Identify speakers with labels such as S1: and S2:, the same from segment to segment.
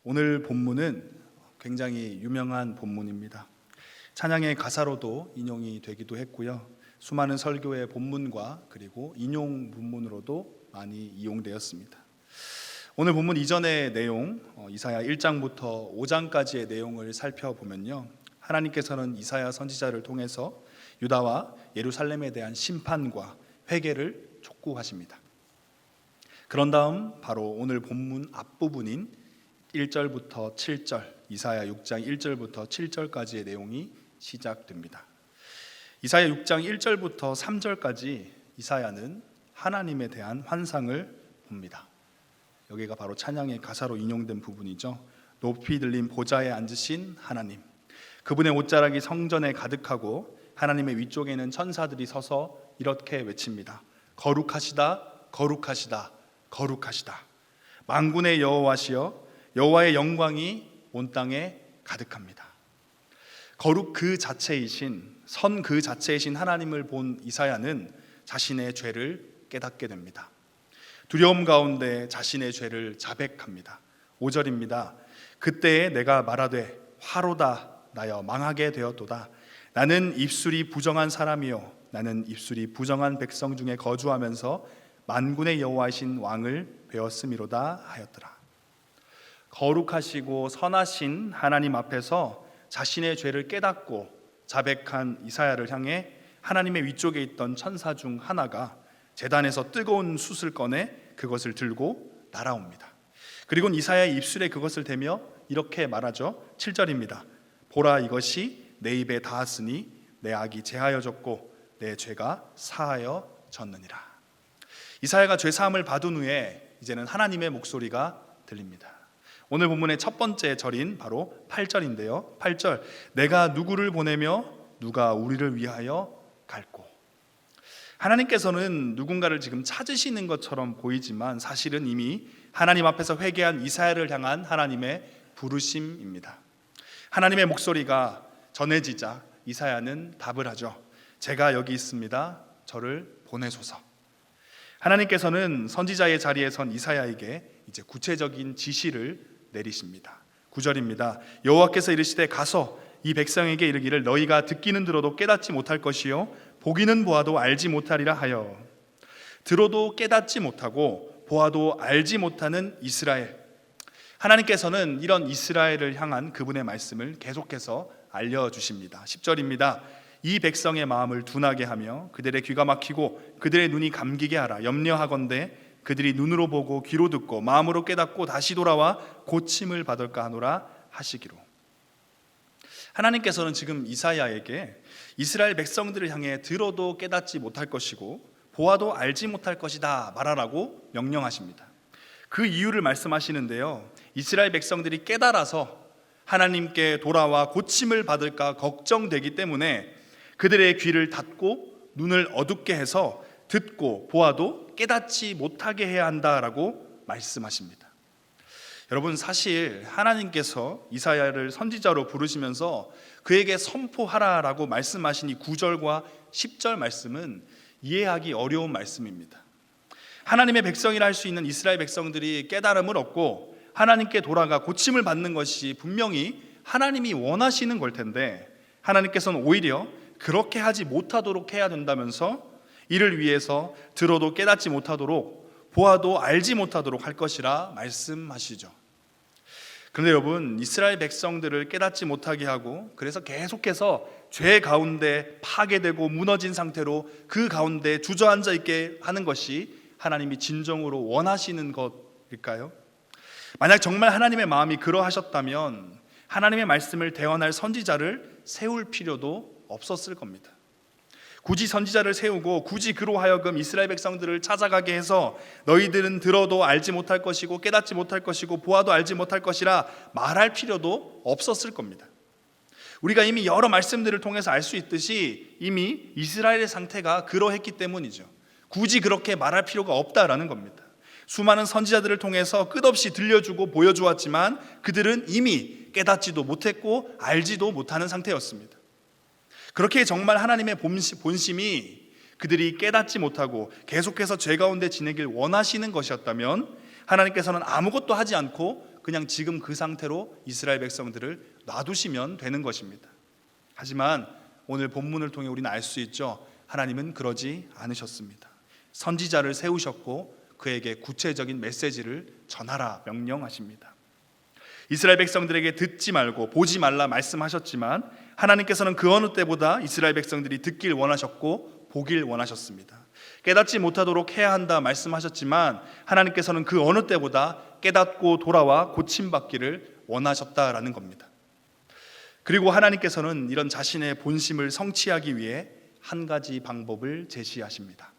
S1: 오늘 본문은 굉장히 유명한 본문입니다. 찬양의 가사로도 인용이 되기도 했고요. 수많은 설교의 본문과 그리고 인용 본문으로도 많이 이용되었습니다. 오늘 본문 이전의 내용, 이사야 1장부터 5장까지의 내용을 살펴보면요, 하나님께서는 이사야 선지자를 통해서 유다와 예루살렘에 대한 심판과 회개를 촉구하십니다. 그런 다음 바로 오늘 본문 앞부분인 1절부터 7절, 이사야 6장 1절부터 7절까지의 내용이 시작됩니다. 이사야 6장 1절부터 3절까지 이사야는 하나님에 대한 환상을 봅니다. 여기가 바로 찬양의 가사로 인용된 부분이죠. 높이 들린 보좌에 앉으신 하나님, 그분의 옷자락이 성전에 가득하고 하나님의 위쪽에는 천사들이 서서 이렇게 외칩니다. 거룩하시다, 거룩하시다, 거룩하시다. 만군의 여호와시여, 여호와의 영광이 온 땅에 가득합니다. 거룩 그 자체이신, 선 그 자체이신 하나님을 본 이사야는 자신의 죄를 깨닫게 됩니다. 두려움 가운데 자신의 죄를 자백합니다. 5절입니다. 그때에 내가 말하되 화로다 나여 망하게 되었도다. 나는 입술이 부정한 사람이요, 나는 입술이 부정한 백성 중에 거주하면서 만군의 여호와이신 왕을 배웠음이로다 하였더라. 거룩하시고 선하신 하나님 앞에서 자신의 죄를 깨닫고 자백한 이사야를 향해 하나님의 위쪽에 있던 천사 중 하나가 제단에서 뜨거운 숯을 꺼내 그것을 들고 날아옵니다. 그리고 이사야의 입술에 그것을 대며 이렇게 말하죠. 7절입니다. 보라, 이것이 내 입에 닿았으니 내 악이 제하여졌고 내 죄가 사하여졌느니라. 이사야가 죄사함을 받은 후에 이제는 하나님의 목소리가 들립니다. 오늘 본문의 첫 번째 절인 바로 8절인데요. 8절, 내가 누구를 보내며 누가 우리를 위하여 갈꼬. 하나님께서는 누군가를 지금 찾으시는 것처럼 보이지만 사실은 이미 하나님 앞에서 회개한 이사야를 향한 하나님의 부르심입니다. 하나님의 목소리가 전해지자 이사야는 답을 하죠. 제가 여기 있습니다. 저를 보내소서. 하나님께서는 선지자의 자리에 선 이사야에게 이제 구체적인 지시를 내리십니다. 9절입니다. 여호와께서 이르시되 가서 이 백성에게 이르기를 너희가 듣기는 들어도 깨닫지 못할 것이요 보기는 보아도 알지 못하리라 하여. 들어도 깨닫지 못하고 보아도 알지 못하는 이스라엘. 하나님께서는 이런 이스라엘을 향한 그분의 말씀을 계속해서 알려주십니다. 10절입니다. 이 백성의 마음을 둔하게 하며 그들의 귀가 막히고 그들의 눈이 감기게 하라. 염려하건대 그들이 눈으로 보고 귀로 듣고 마음으로 깨닫고 다시 돌아와 고침을 받을까 하노라 하시기로. 하나님께서는 지금 이사야에게 이스라엘 백성들을 향해 들어도 깨닫지 못할 것이고 보아도 알지 못할 것이다 말하라고 명령하십니다. 그 이유를 말씀하시는데요, 이스라엘 백성들이 깨달아서 하나님께 돌아와 고침을 받을까 걱정되기 때문에 그들의 귀를 닫고 눈을 어둡게 해서 듣고 보아도 깨닫지 못하게 해야 한다라고 말씀하십니다. 여러분, 사실 하나님께서 이사야를 선지자로 부르시면서 그에게 선포하라라고 말씀하신 이 9절과 10절 말씀은 이해하기 어려운 말씀입니다. 하나님의 백성이라 할 수 있는 이스라엘 백성들이 깨달음을 얻고 하나님께 돌아가 고침을 받는 것이 분명히 하나님이 원하시는 걸 텐데 하나님께서는 오히려 그렇게 하지 못하도록 해야 된다면서 이를 위해서 들어도 깨닫지 못하도록 보아도 알지 못하도록 할 것이라 말씀하시죠. 그런데 여러분, 이스라엘 백성들을 깨닫지 못하게 하고 그래서 계속해서 죄 가운데 파괴되고 무너진 상태로 그 가운데 주저앉아 있게 하는 것이 하나님이 진정으로 원하시는 것일까요? 만약 정말 하나님의 마음이 그러하셨다면 하나님의 말씀을 대언할 선지자를 세울 필요도 없었을 겁니다. 굳이 선지자를 세우고 굳이 그로 하여금 이스라엘 백성들을 찾아가게 해서 너희들은 들어도 알지 못할 것이고 깨닫지 못할 것이고 보아도 알지 못할 것이라 말할 필요도 없었을 겁니다. 우리가 이미 여러 말씀들을 통해서 알 수 있듯이 이미 이스라엘의 상태가 그러했기 때문이죠. 굳이 그렇게 말할 필요가 없다라는 겁니다. 수많은 선지자들을 통해서 끝없이 들려주고 보여주었지만 그들은 이미 깨닫지도 못했고 알지도 못하는 상태였습니다. 그렇게 정말 하나님의 본심이 그들이 깨닫지 못하고 계속해서 죄 가운데 지내길 원하시는 것이었다면 하나님께서는 아무것도 하지 않고 그냥 지금 그 상태로 이스라엘 백성들을 놔두시면 되는 것입니다. 하지만 오늘 본문을 통해 우리는 알 수 있죠. 하나님은 그러지 않으셨습니다. 선지자를 세우셨고 그에게 구체적인 메시지를 전하라 명령하십니다. 이스라엘 백성들에게 듣지 말고 보지 말라 말씀하셨지만 하나님께서는 그 어느 때보다 이스라엘 백성들이 듣길 원하셨고 보길 원하셨습니다. 깨닫지 못하도록 해야 한다 말씀하셨지만 하나님께서는 그 어느 때보다 깨닫고 돌아와 고침받기를 원하셨다라는 겁니다. 그리고 하나님께서는 이런 자신의 본심을 성취하기 위해 한 가지 방법을 제시하십니다.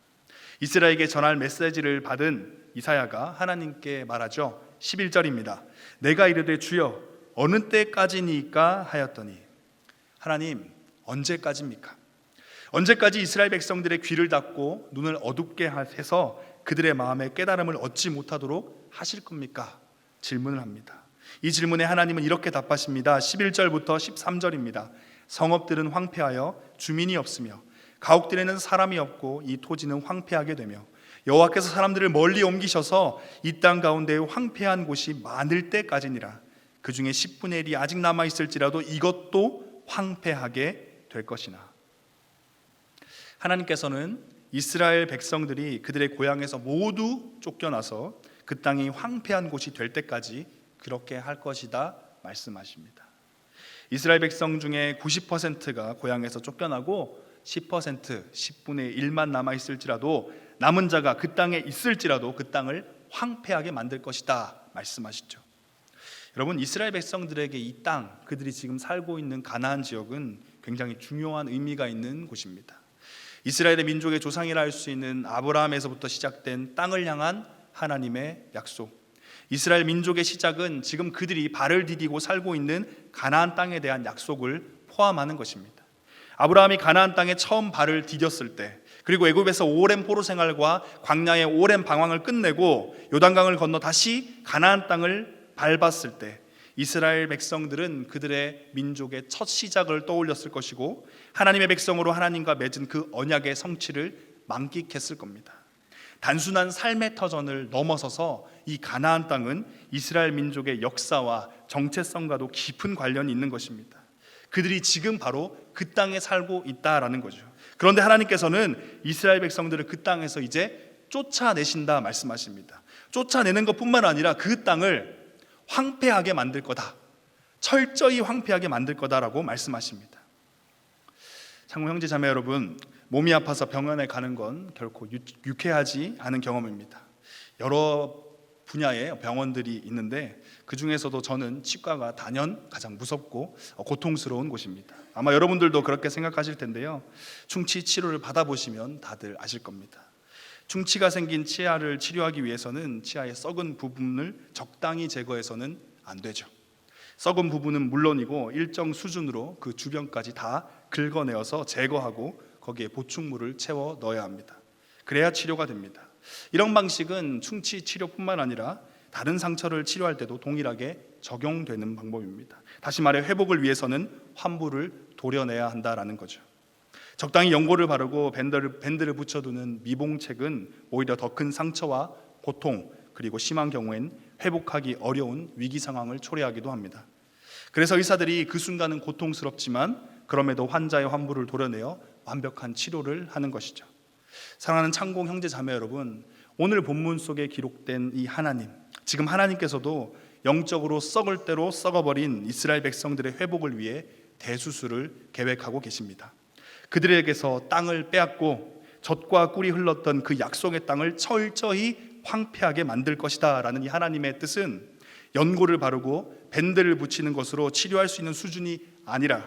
S1: 이스라엘에게 전할 메시지를 받은 이사야가 하나님께 말하죠. 11절입니다. 내가 이르되 주여 어느 때까지니까 하였더니, 하나님 언제까지입니까? 언제까지 이스라엘 백성들의 귀를 닫고 눈을 어둡게 해서 그들의 마음에 깨달음을 얻지 못하도록 하실 겁니까? 질문을 합니다. 이 질문에 하나님은 이렇게 답하십니다. 11절부터 13절입니다. 성읍들은 황폐하여 주민이 없으며 가옥들에는 사람이 없고 이 토지는 황폐하게 되며 여호와께서 사람들을 멀리 옮기셔서 이 땅 가운데 황폐한 곳이 많을 때까지니라. 그 중에 10분의 1이 아직 남아 있을지라도 이것도 황폐하게 될 것이나. 하나님께서는 이스라엘 백성들이 그들의 고향에서 모두 쫓겨나서 그 땅이 황폐한 곳이 될 때까지 그렇게 할 것이다 말씀하십니다. 이스라엘 백성 중에 90%가 고향에서 쫓겨나고 10%, 10분의 1만 남아 있을지라도 남은 자가 그 땅에 있을지라도 그 땅을 황폐하게 만들 것이다 말씀하시죠. 여러분, 이스라엘 백성들에게 이 땅, 그들이 지금 살고 있는 가나안 지역은 굉장히 중요한 의미가 있는 곳입니다. 이스라엘의 민족의 조상이라 할 수 있는 아브라함에서부터 시작된 땅을 향한 하나님의 약속, 이스라엘 민족의 시작은 지금 그들이 발을 디디고 살고 있는 가나안 땅에 대한 약속을 포함하는 것입니다. 아브라함이 가나안 땅에 처음 발을 디뎠을 때, 그리고 애굽에서 오랜 포로 생활과 광야의 오랜 방황을 끝내고 요단강을 건너 다시 가나안 땅을 밟았을 때 이스라엘 백성들은 그들의 민족의 첫 시작을 떠올렸을 것이고 하나님의 백성으로 하나님과 맺은 그 언약의 성취를 만끽했을 겁니다. 단순한 삶의 터전을 넘어서서 이 가나안 땅은 이스라엘 민족의 역사와 정체성과도 깊은 관련이 있는 것입니다. 그들이 지금 바로 그 땅에 살고 있다라는 거죠. 그런데 하나님께서는 이스라엘 백성들을 그 땅에서 이제 쫓아내신다 말씀하십니다. 쫓아내는 것뿐만 아니라 그 땅을 황폐하게 만들 거다, 철저히 황폐하게 만들 거다라고 말씀하십니다. 창무 형제 자매 여러분, 몸이 아파서 병원에 가는 건 결코 유쾌하지 않은 경험입니다. 여러 분야의 병원들이 있는데 그 중에서도 저는 치과가 단연 가장 무섭고 고통스러운 곳입니다. 아마 여러분들도 그렇게 생각하실 텐데요. 충치 치료를 받아보시면 다들 아실 겁니다. 충치가 생긴 치아를 치료하기 위해서는 치아의 썩은 부분을 적당히 제거해서는 안 되죠. 썩은 부분은 물론이고 일정 수준으로 그 주변까지 다 긁어내어서 제거하고 거기에 보충물을 채워 넣어야 합니다. 그래야 치료가 됩니다. 이런 방식은 충치 치료뿐만 아니라 다른 상처를 치료할 때도 동일하게 적용되는 방법입니다. 다시 말해 회복을 위해서는 환부를 도려내야 한다라는 거죠. 적당히 연고를 바르고 밴드를 붙여두는 미봉책은 오히려 더 큰 상처와 고통, 그리고 심한 경우엔 회복하기 어려운 위기 상황을 초래하기도 합니다. 그래서 의사들이 그 순간은 고통스럽지만 그럼에도 환자의 환부를 도려내어 완벽한 치료를 하는 것이죠. 사랑하는 창공 형제 자매 여러분, 오늘 본문 속에 기록된 이 하나님, 지금 하나님께서도 영적으로 썩을 대로 썩어버린 이스라엘 백성들의 회복을 위해 대수술을 계획하고 계십니다. 그들에게서 땅을 빼앗고 젖과 꿀이 흘렀던 그 약속의 땅을 철저히 황폐하게 만들 것이다 라는 이 하나님의 뜻은 연고를 바르고 밴드를 붙이는 것으로 치료할 수 있는 수준이 아니라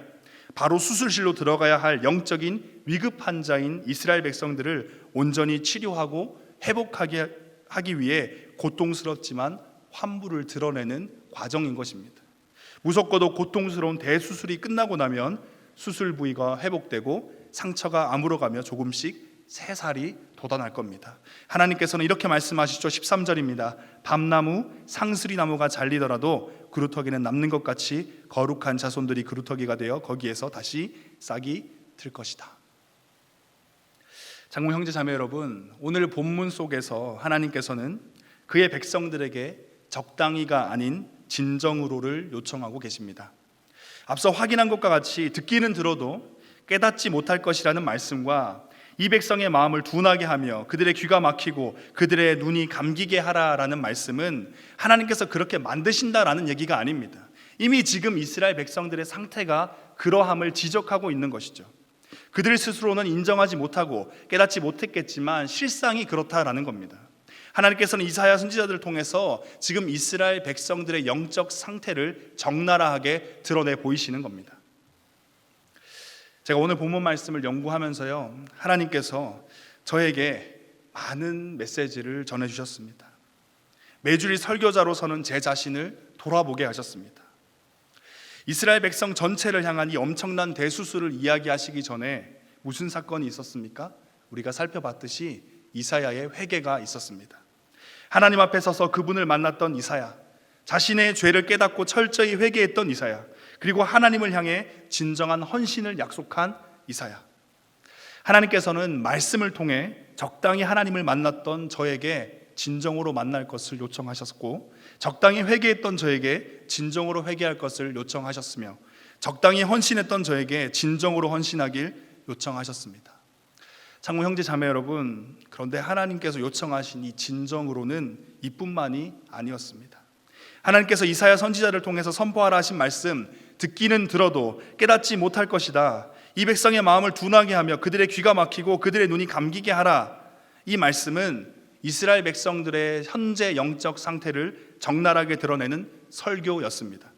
S1: 바로 수술실로 들어가야 할 영적인 위급 환자인 이스라엘 백성들을 온전히 치료하고 회복하게 하기 위해 고통스럽지만 환부를 드러내는 과정인 것입니다. 무섭고도 고통스러운 대수술이 끝나고 나면 수술 부위가 회복되고 상처가 아물어가며 조금씩 새살이 돋아날 겁니다. 하나님께서는 이렇게 말씀하시죠. 13절입니다. 밤나무, 상수리나무가 잘리더라도 그루터기는 남는 것 같이 거룩한 자손들이 그루터기가 되어 거기에서 다시 싹이 들 것이다. 장로 형제 자매 여러분, 오늘 본문 속에서 하나님께서는 그의 백성들에게 적당히가 아닌 진정으로를 요청하고 계십니다. 앞서 확인한 것과 같이 듣기는 들어도 깨닫지 못할 것이라는 말씀과 이 백성의 마음을 둔하게 하며 그들의 귀가 막히고 그들의 눈이 감기게 하라라는 말씀은 하나님께서 그렇게 만드신다라는 얘기가 아닙니다. 이미 지금 이스라엘 백성들의 상태가 그러함을 지적하고 있는 것이죠. 그들 스스로는 인정하지 못하고 깨닫지 못했겠지만 실상이 그렇다라는 겁니다. 하나님께서는 이사야 선지자들을 통해서 지금 이스라엘 백성들의 영적 상태를 적나라하게 드러내 보이시는 겁니다. 제가 오늘 본문 말씀을 연구하면서요, 하나님께서 저에게 많은 메시지를 전해주셨습니다. 매주일 설교자로서는 제 자신을 돌아보게 하셨습니다. 이스라엘 백성 전체를 향한 이 엄청난 대수술을 이야기하시기 전에 무슨 사건이 있었습니까? 우리가 살펴봤듯이 이사야의 회개가 있었습니다. 하나님 앞에 서서 그분을 만났던 이사야, 자신의 죄를 깨닫고 철저히 회개했던 이사야, 그리고 하나님을 향해 진정한 헌신을 약속한 이사야. 하나님께서는 말씀을 통해 적당히 하나님을 만났던 저에게 진정으로 만날 것을 요청하셨고, 적당히 회개했던 저에게 진정으로 회개할 것을 요청하셨으며, 적당히 헌신했던 저에게 진정으로 헌신하길 요청하셨습니다. 창모 형제 자매 여러분, 그런데 하나님께서 요청하신 이 진정으로는 이뿐만이 아니었습니다. 하나님께서 이사야 선지자를 통해서 선포하라 하신 말씀, 듣기는 들어도 깨닫지 못할 것이다, 이 백성의 마음을 둔하게 하며 그들의 귀가 막히고 그들의 눈이 감기게 하라, 이 말씀은 이스라엘 백성들의 현재 영적 상태를 적나라하게 드러내는 설교였습니다.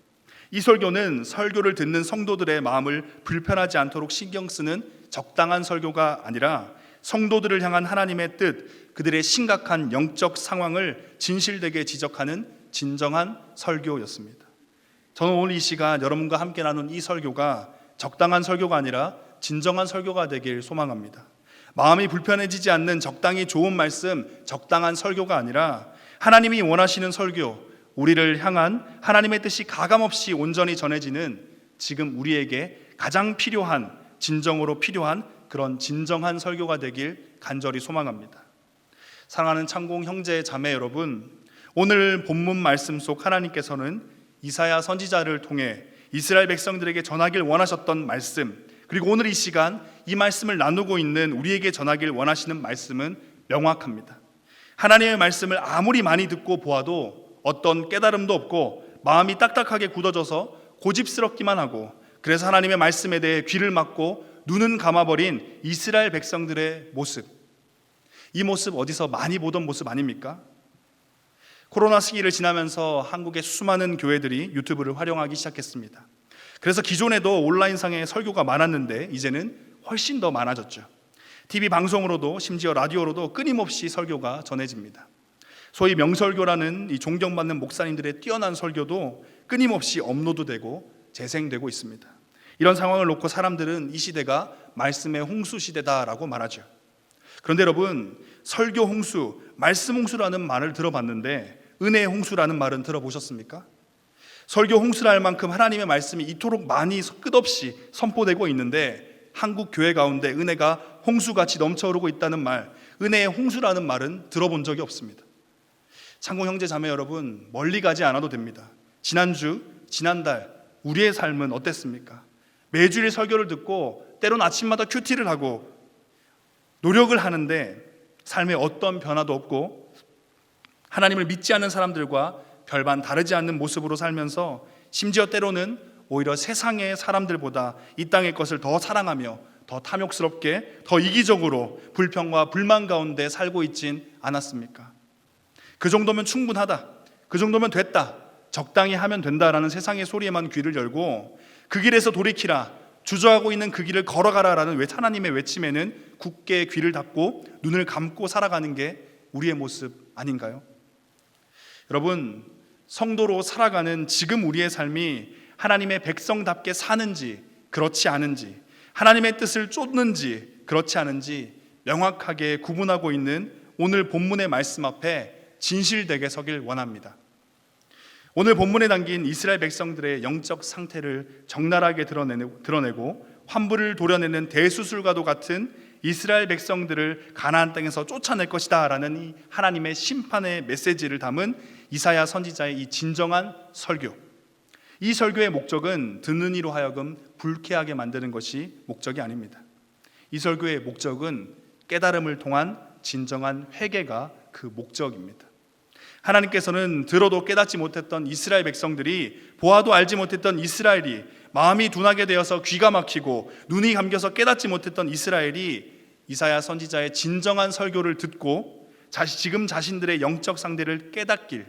S1: 이 설교는 설교를 듣는 성도들의 마음을 불편하지 않도록 신경 쓰는 적당한 설교가 아니라 성도들을 향한 하나님의 뜻, 그들의 심각한 영적 상황을 진실되게 지적하는 진정한 설교였습니다. 저는 오늘 이 시간 여러분과 함께 나눈 이 설교가 적당한 설교가 아니라 진정한 설교가 되길 소망합니다. 마음이 불편해지지 않는 적당히 좋은 말씀, 적당한 설교가 아니라 하나님이 원하시는 설교, 우리를 향한 하나님의 뜻이 가감없이 온전히 전해지는 지금 우리에게 가장 필요한, 진정으로 필요한 그런 진정한 설교가 되길 간절히 소망합니다. 사랑하는 창공 형제 자매 여러분, 오늘 본문 말씀 속 하나님께서는 이사야 선지자를 통해 이스라엘 백성들에게 전하길 원하셨던 말씀, 그리고 오늘 이 시간 이 말씀을 나누고 있는 우리에게 전하길 원하시는 말씀은 명확합니다. 하나님의 말씀을 아무리 많이 듣고 보아도 어떤 깨달음도 없고 마음이 딱딱하게 굳어져서 고집스럽기만 하고, 그래서 하나님의 말씀에 대해 귀를 막고 눈은 감아버린 이스라엘 백성들의 모습, 이 모습 어디서 많이 보던 모습 아닙니까? 코로나 시기를 지나면서 한국의 수많은 교회들이 유튜브를 활용하기 시작했습니다. 그래서 기존에도 온라인상의 설교가 많았는데 이제는 훨씬 더 많아졌죠. TV 방송으로도 심지어 라디오로도 끊임없이 설교가 전해집니다. 소위 명설교라는 이 존경받는 목사님들의 뛰어난 설교도 끊임없이 업로드되고 재생되고 있습니다. 이런 상황을 놓고 사람들은 이 시대가 말씀의 홍수 시대다라고 말하죠. 그런데 여러분, 설교 홍수, 말씀 홍수라는 말을 들어봤는데 은혜의 홍수라는 말은 들어보셨습니까? 설교 홍수라 할 만큼 하나님의 말씀이 이토록 많이 끝없이 선포되고 있는데 한국 교회 가운데 은혜가 홍수같이 넘쳐오르고 있다는 말, 은혜의 홍수라는 말은 들어본 적이 없습니다. 창공 형제 자매 여러분, 멀리 가지 않아도 됩니다. 지난주, 지난달 우리의 삶은 어땠습니까? 매주일 설교를 듣고 때론 아침마다 큐티를 하고 노력을 하는데 삶에 어떤 변화도 없고 하나님을 믿지 않는 사람들과 별반 다르지 않는 모습으로 살면서 심지어 때로는 오히려 세상의 사람들보다 이 땅의 것을 더 사랑하며 더 탐욕스럽게, 더 이기적으로 불평과 불만 가운데 살고 있진 않았습니까? 그 정도면 충분하다, 그 정도면 됐다, 적당히 하면 된다라는 세상의 소리에만 귀를 열고 그 길에서 돌이키라, 주저하고 있는 그 길을 걸어가라라는 하나님의 외침에는 굳게 귀를 닫고 눈을 감고 살아가는 게 우리의 모습 아닌가요? 여러분, 성도로 살아가는 지금 우리의 삶이 하나님의 백성답게 사는지 그렇지 않은지, 하나님의 뜻을 쫓는지 그렇지 않은지 명확하게 구분하고 있는 오늘 본문의 말씀 앞에 진실되게 서길 원합니다. 오늘 본문에 담긴 이스라엘 백성들의 영적 상태를 적나라하게 드러내고 환부를 도려내는 대수술과도 같은 이스라엘 백성들을 가나안 땅에서 쫓아낼 것이다 라는 이 하나님의 심판의 메시지를 담은 이사야 선지자의 이 진정한 설교, 이 설교의 목적은 듣는 이로 하여금 불쾌하게 만드는 것이 목적이 아닙니다. 이 설교의 목적은 깨달음을 통한 진정한 회개가 그 목적입니다. 하나님께서는 들어도 깨닫지 못했던 이스라엘 백성들이, 보아도 알지 못했던 이스라엘이, 마음이 둔하게 되어서 귀가 막히고 눈이 감겨서 깨닫지 못했던 이스라엘이 이사야 선지자의 진정한 설교를 듣고 지금 자신들의 영적 상태를 깨닫길,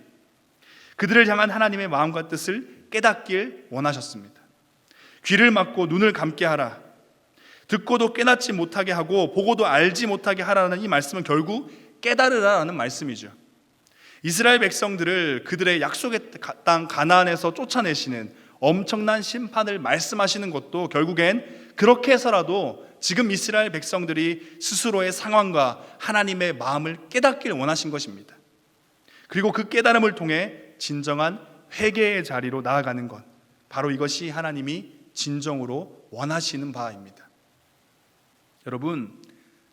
S1: 그들을 향한 하나님의 마음과 뜻을 깨닫길 원하셨습니다. 귀를 막고 눈을 감게 하라, 듣고도 깨닫지 못하게 하고 보고도 알지 못하게 하라는 이 말씀은 결국 깨달으라는 말씀이죠. 이스라엘 백성들을 그들의 약속의 땅 가나안에서 쫓아내시는 엄청난 심판을 말씀하시는 것도 결국엔 그렇게 해서라도 지금 이스라엘 백성들이 스스로의 상황과 하나님의 마음을 깨닫길 원하신 것입니다. 그리고 그 깨달음을 통해 진정한 회개의 자리로 나아가는 것, 바로 이것이 하나님이 진정으로 원하시는 바입니다. 여러분,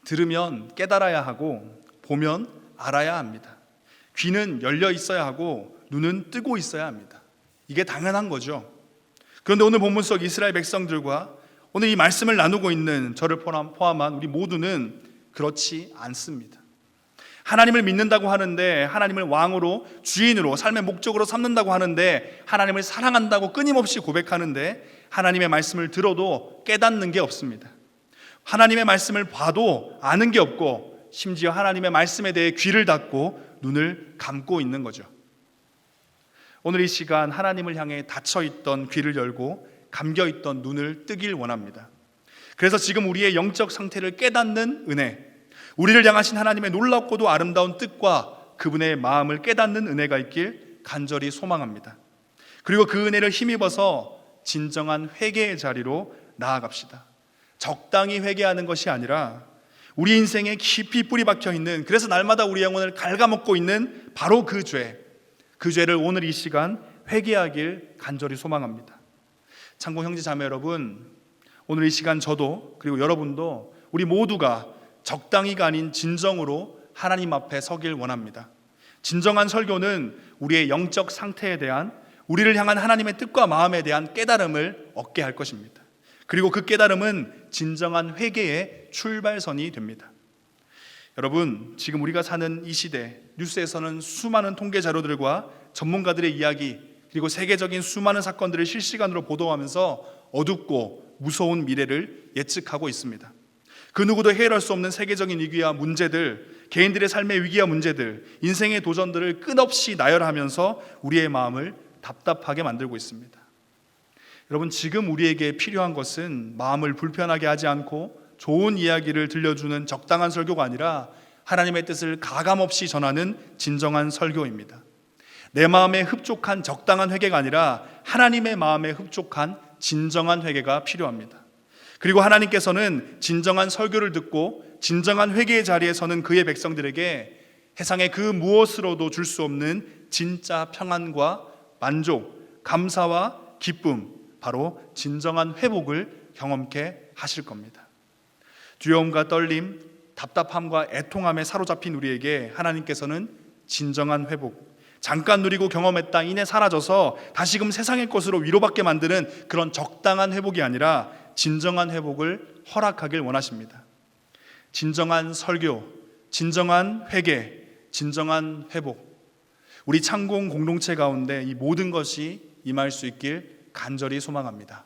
S1: 들으면 깨달아야 하고 보면 알아야 합니다. 귀는 열려 있어야 하고 눈은 뜨고 있어야 합니다. 이게 당연한 거죠. 그런데 오늘 본문 속 이스라엘 백성들과 오늘 이 말씀을 나누고 있는 저를 포함한 우리 모두는 그렇지 않습니다. 하나님을 믿는다고 하는데, 하나님을 왕으로, 주인으로, 삶의 목적으로 삼는다고 하는데, 하나님을 사랑한다고 끊임없이 고백하는데 하나님의 말씀을 들어도 깨닫는 게 없습니다. 하나님의 말씀을 봐도 아는 게 없고, 심지어 하나님의 말씀에 대해 귀를 닫고 눈을 감고 있는 거죠. 오늘 이 시간 하나님을 향해 닫혀있던 귀를 열고 감겨있던 눈을 뜨길 원합니다. 그래서 지금 우리의 영적 상태를 깨닫는 은혜, 우리를 향하신 하나님의 놀랍고도 아름다운 뜻과 그분의 마음을 깨닫는 은혜가 있길 간절히 소망합니다. 그리고 그 은혜를 힘입어서 진정한 회개의 자리로 나아갑시다. 적당히 회개하는 것이 아니라 우리 인생에 깊이 뿌리 박혀 있는, 그래서 날마다 우리 영혼을 갉아먹고 있는 바로 그 죄를 오늘 이 시간 회개하길 간절히 소망합니다. 참고 형제 자매 여러분, 오늘 이 시간 저도 그리고 여러분도 우리 모두가 적당히가 아닌 진정으로 하나님 앞에 서길 원합니다. 진정한 설교는 우리의 영적 상태에 대한, 우리를 향한 하나님의 뜻과 마음에 대한 깨달음을 얻게 할 것입니다. 그리고 그 깨달음은 진정한 회개의 출발선이 됩니다. 여러분, 지금 우리가 사는 이 시대, 뉴스에서는 수많은 통계 자료들과 전문가들의 이야기, 그리고 세계적인 수많은 사건들을 실시간으로 보도하면서 어둡고 무서운 미래를 예측하고 있습니다. 그 누구도 해결할 수 없는 세계적인 위기와 문제들, 개인들의 삶의 위기와 문제들, 인생의 도전들을 끝없이 나열하면서 우리의 마음을 답답하게 만들고 있습니다. 여러분, 지금 우리에게 필요한 것은 마음을 불편하게 하지 않고 좋은 이야기를 들려주는 적당한 설교가 아니라 하나님의 뜻을 가감없이 전하는 진정한 설교입니다. 내 마음에 흡족한 적당한 회개가 아니라 하나님의 마음에 흡족한 진정한 회개가 필요합니다. 그리고 하나님께서는 진정한 설교를 듣고 진정한 회개의 자리에 서는 그의 백성들에게 세상의 그 무엇으로도 줄 수 없는 진짜 평안과 만족, 감사와 기쁨, 바로 진정한 회복을 경험케 하실 겁니다. 두려움과 떨림, 답답함과 애통함에 사로잡힌 우리에게 하나님께서는 진정한 회복, 잠깐 누리고 경험했다 이내 사라져서 다시금 세상의 것으로 위로받게 만드는 그런 적당한 회복이 아니라 진정한 회복을 허락하길 원하십니다. 진정한 설교, 진정한 회개, 진정한 회복, 우리 창공 공동체 가운데 이 모든 것이 임할 수 있길 간절히 소망합니다.